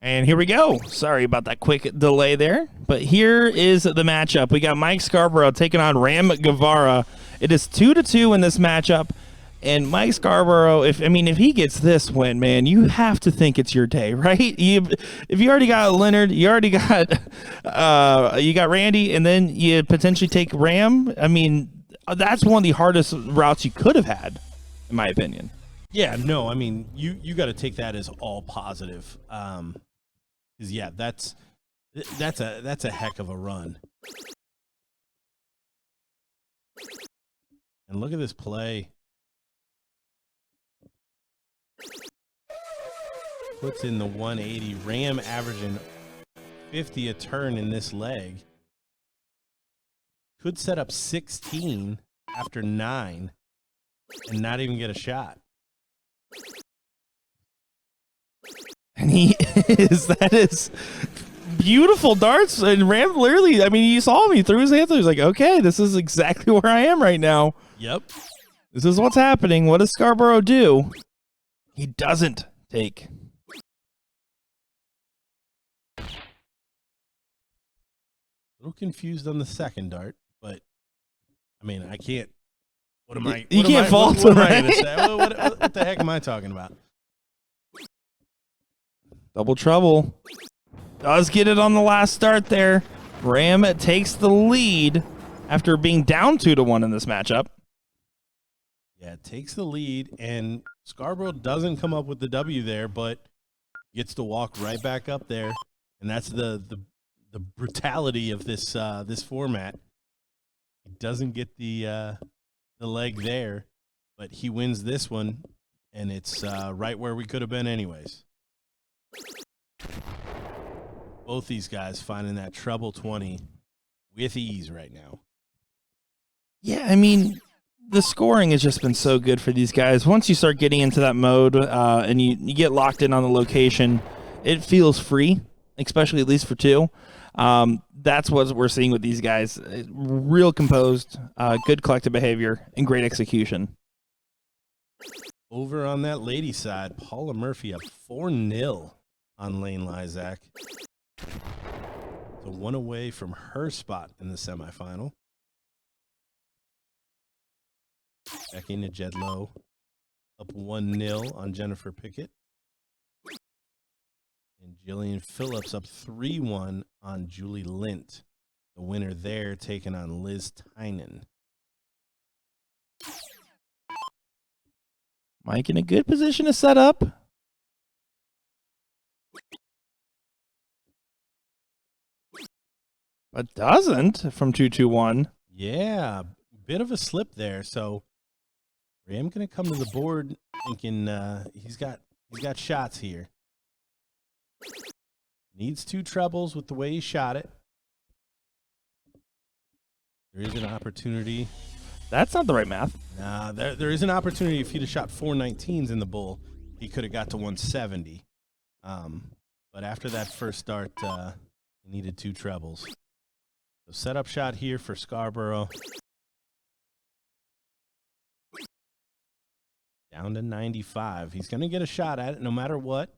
And here we go. Sorry about that quick delay there. But here is the matchup. We got Mike Scarborough taking on Ram Guevara. It is 2-2 in this matchup. And Mike Scarborough, if he gets this win, man, you have to think it's your day, right? If you already got Leonard, you already got you got Randy, and then you potentially take Ram. I mean, that's one of the hardest routes you could have had, in my opinion. Yeah, no, I mean, you got to take that as all positive. Because yeah, that's a heck of a run. And look at this play. Puts in the 180. Ram averaging 50 a turn in this leg. Could set up 16 after 9 and not even get a shot. And that is beautiful darts. And Ram literally, you saw him, he threw his hands up. He was like, okay, this is exactly where I am right now. Yep. This is what's happening. What does Scarborough do? He doesn't take. A little confused on the second dart, but I can't. What am I? You can't fault him. What am I going to say? What the heck am I talking about? Double trouble. Does get it on the last start there. Ram takes the lead after being down 2-1 in this matchup. Yeah, takes the lead, and Scarborough doesn't come up with the W there, but gets to walk right back up there, and that's the brutality of this this format. He doesn't get the leg there, but he wins this one, and it's right where we could have been anyways. Both these guys finding that treble 20 with ease right now. Yeah, the scoring has just been so good for these guys. Once you start getting into that mode and you get locked in on the location, it feels free, especially at least for 2. That's what we're seeing with these guys. Real composed, good collective behavior, and great execution. Over on that lady side, Paula Murphy up 4-0 on Lane Lysak. So 1 away from her spot in the semifinal. Becky Jedlow up 1-0 on Jennifer Pickett. And Jillian Phillips up 3-1 on Julie Lint. The winner there taking on Liz Tynan. Mike in a good position to set up. But doesn't from 2-2-1. Yeah, bit of a slip there. So Ram going to come to the board thinking he's got shots here. Needs 2 trebles with the way he shot it. There is an opportunity. That's not the right math. Nah, there is an opportunity. If he'd have shot 419s in the bull, he could have got to 170. But after that first start, he needed 2 trebles. So setup shot here for Scarborough. Down to 95. He's going to get a shot at it no matter what.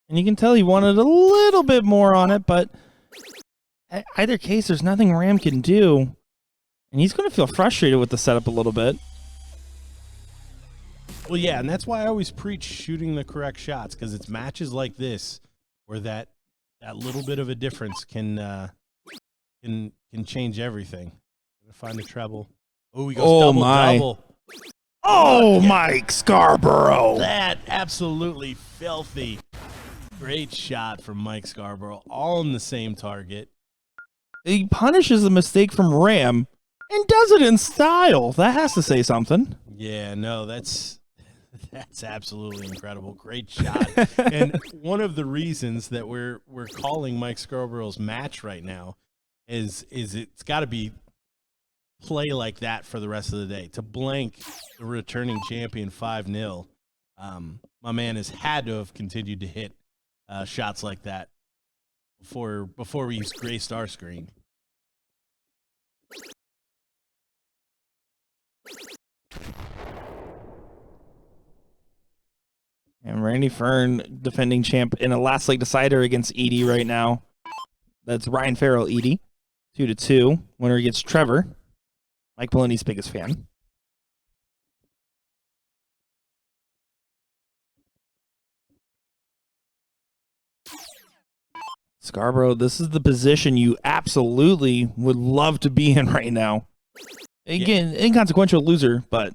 And you can tell he wanted a little bit more on it, but in either case, there's nothing Ram can do. And he's going to feel frustrated with the setup a little bit. Well, yeah, and that's why I always preach shooting the correct shots, because it's matches like this where that little bit of a difference can change everything. Gonna find a treble. Oh, he goes double. Oh, Mike Scarborough. That absolutely filthy. Great shot from Mike Scarborough, all on the same target. He punishes a mistake from Ram and does it in style. That has to say something. Yeah, no, that's absolutely incredible. Great shot. And one of the reasons that we're calling Mike Scarborough's match right now is it's got to be play like that for the rest of the day. To blank the returning champion 5-0, my man has had to have continued to hit shots like that before he's graced our screen. And Randy Fern, defending champ in a last leg decider against Edie right now. That's Ryan Farrell, Edie. 2-2. Winner gets Trevor. Mike Maloney's biggest fan. Scarborough, this is the position you absolutely would love to be in right now. Again, inconsequential loser, but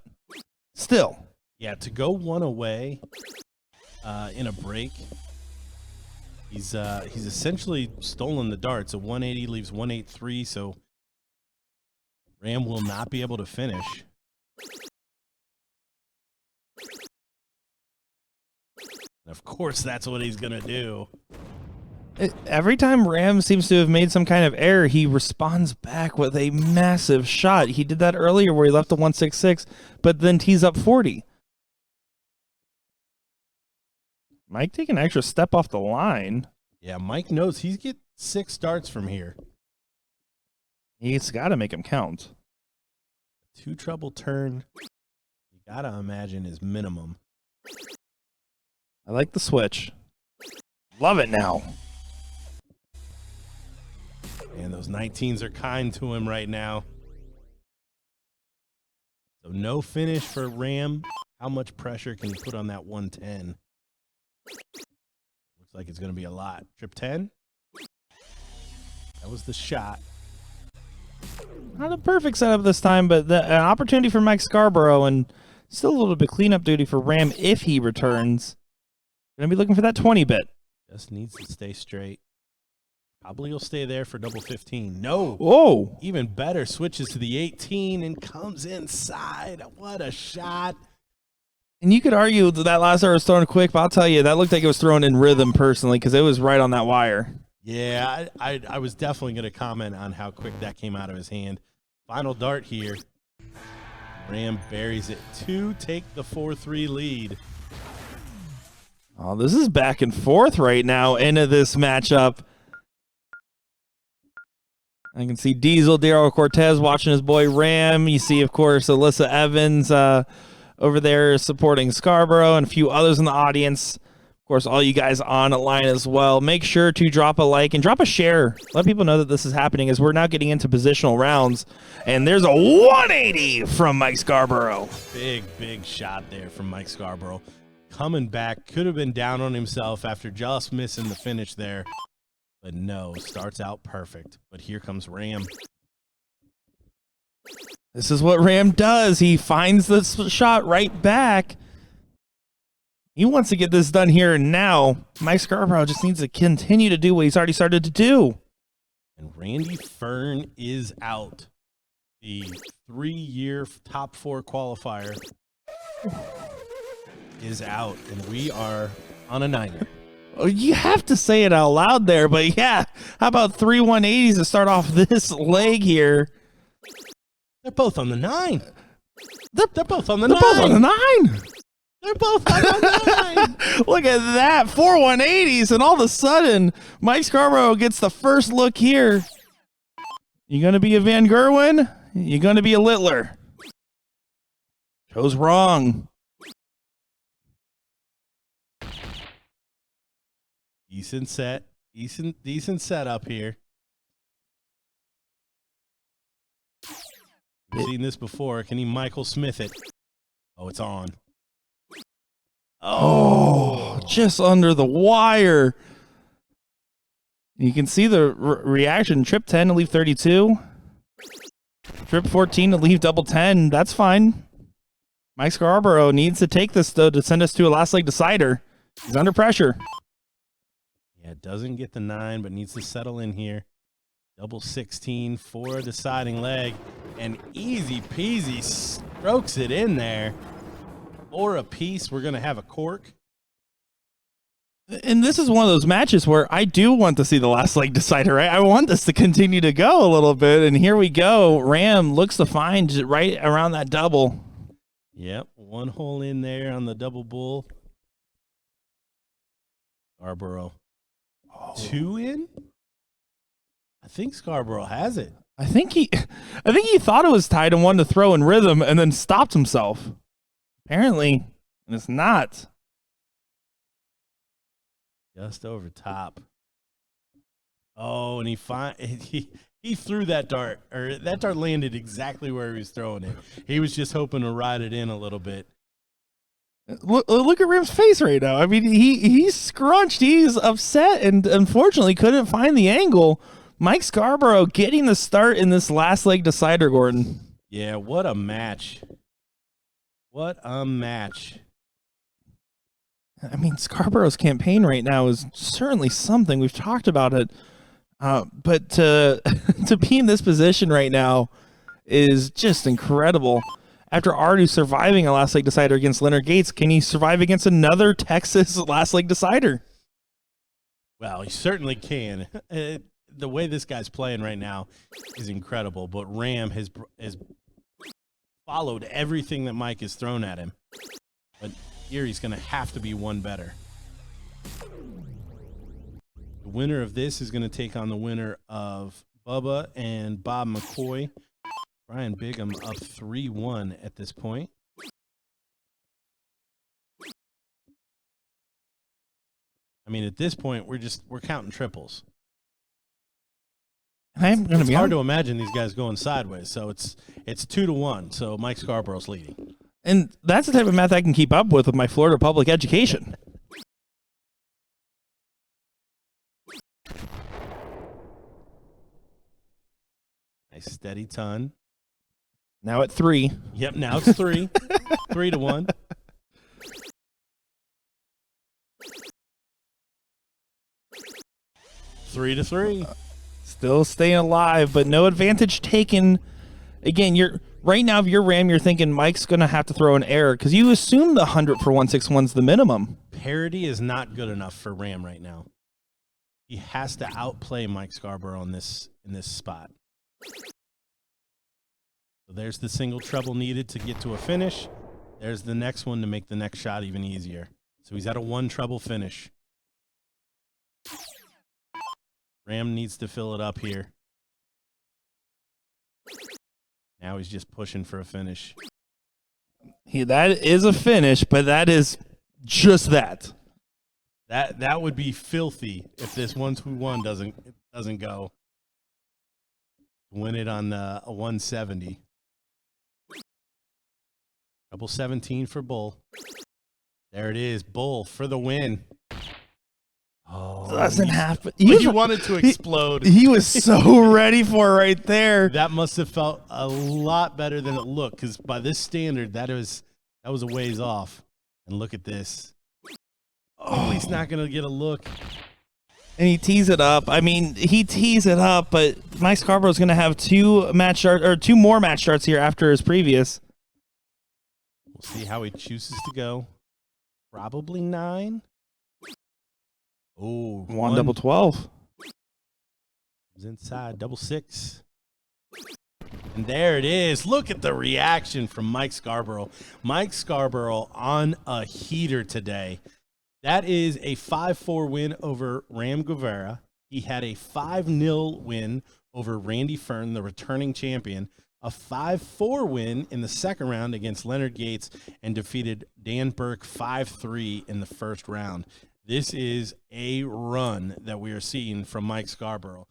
still. Yeah, to go one away in a break, he's essentially stolen the darts. A 180 leaves 183, so Ram will not be able to finish. And of course, that's what he's going to do. Every time Ram seems to have made some kind of error, he responds back with a massive shot. He did that earlier where he left the 166, but then tees up 40. Mike taking an extra step off the line. Yeah, Mike knows he's get 6 darts from here. He's got to make him count. 2 trouble turn, you got to imagine, is minimum. I like the switch. Love it now. And those 19s are kind to him right now. So no finish for Ram. How much pressure can he put on that 110? Looks like it's going to be a lot. Trip 10. That was the shot. Not a perfect setup this time, but an opportunity for Mike Scarborough, and still a little bit cleanup duty for Ram if he returns. Going to be looking for that 20-bit. Just needs to stay straight. Probably will stay there for double 15. No. Whoa. Even better. Switches to the 18 and comes inside. What a shot. And you could argue that last hour was thrown quick, but I'll tell you, that looked like it was thrown in rhythm personally because it was right on that wire. Yeah, I was definitely going to comment on how quick that came out of his hand. Final dart here. Ram buries it to take the 4-3 lead. Oh, this is back and forth right now into this matchup. I can see Diesel, Daryl Cortez watching his boy Ram. You see, of course, Alyssa Evans over there supporting Scarborough and a few others in the audience. Of course, all you guys online as well. Make sure to drop a like and drop a share. Let people know that this is happening as we're now getting into positional rounds. And there's a 180 from Mike Scarborough. Big shot there from Mike Scarborough. Coming back, could have been down on himself after just missing the finish there. But no, starts out perfect. But here comes Ram. This is what Ram does. He finds the shot right back. He wants to get this done here and now. Mike Scarborough just needs to continue to do what he's already started to do. And Randy Fern is out. The 3-year top 4 qualifier is out, and we are on a 9er. Oh, you have to say it out loud there, but yeah, how about 3 180s to start off this leg here? They're both on the 9. They're both on the 9. They're both on the 9. They're both on the 9. Look at that, 4 180s, and all of a sudden, Mike Scarborough gets the first look here. You gonna be a Van Gerwen? You gonna be a Littler? Chose wrong. Decent set. Decent setup here. We've seen this before. Can he Michael Smith it? Oh, it's on. Oh, just under the wire. You can see the reaction. Trip 10 to leave 32. Trip 14 to leave double 10. That's fine. Mike Scarborough needs to take this, though, to send us to a last leg decider. He's under pressure. Yeah, doesn't get the 9, but needs to settle in here. Double 16 for a deciding leg. And easy peasy strokes it in there. 4 apiece. We're going to have a cork. And this is one of those matches where I do want to see the last leg decider, right? I want this to continue to go a little bit. And here we go. Ram looks to find right around that double. Yep, 1 hole in there on the double bull. Scarborough. 2 in? I think Scarborough has it. I think he thought it was tied and wanted to throw in rhythm and then stopped himself. Apparently, it's not. Just over top. Oh, and he threw that dart, or that dart landed exactly where he was throwing it. He was just hoping to ride it in a little bit. Look at Ram's face right now. I mean, he's scrunched. He's upset and unfortunately couldn't find the angle. Mike Scarborough getting the start in this last leg decider, Gordon. Yeah, what a match. What a match. I mean, Scarborough's campaign right now is certainly something. We've talked about it. But to be in this position right now is just incredible. After already surviving a last leg decider against Leonard Gates, can he survive against another Texas last leg decider? Well, he certainly can. The way this guy's playing right now is incredible, but Ram has followed everything that Mike has thrown at him. But here he's going to have to be one better. The winner of this is going to take on the winner of Bubba and Bob McCoy. Brian Bigham up 3-1 at this point. I mean, at this point, we're counting triples. It's hard to imagine these guys going sideways, so it's 2-1. So Mike Scarborough's leading, and that's the type of math I can keep up with my Florida public education. Nice steady ton. Now at 3. Yep, now it's 3. 3-1. Three to 3. Still staying alive, but no advantage taken. Again, right now, if you're Ram, you're thinking Mike's going to have to throw an error because you assume the 100 for 161 is the minimum. Parity is not good enough for Ram right now. He has to outplay Mike Scarborough in this spot. So there's the single treble needed to get to a finish. There's the next one to make the next shot even easier. So he's at a 1 treble finish. Ram needs to fill it up here. Now he's just pushing for a finish. That is a finish, but that is just that. That would be filthy if this 1-2-1 doesn't go. Win it on a 170. Double 17 for Bull. There it is, Bull for the win. Oh, doesn't happen. He wanted to explode. He was so ready for it right there. That must have felt a lot better than it looked, because by this standard, that was a ways off. And look at this. Oh, he's not going to get a look. And he tees it up. I mean, he tees it up, but Mike Scarborough's going to have 2 more match starts here after his previous. We'll see how he chooses to go. Probably 9. Oh, 1 double 12. Comes inside, double 6. And there it is. Look at the reaction from Mike Scarborough. Mike Scarborough on a heater today. That is a 5-4 win over Ram Guevara. He had a 5-0 win over Randy Fern, the returning champion. A 5-4 win in the second round against Leonard Gates, and defeated Dan Burke 5-3 in the first round. This is a run that we are seeing from Mike Scarborough.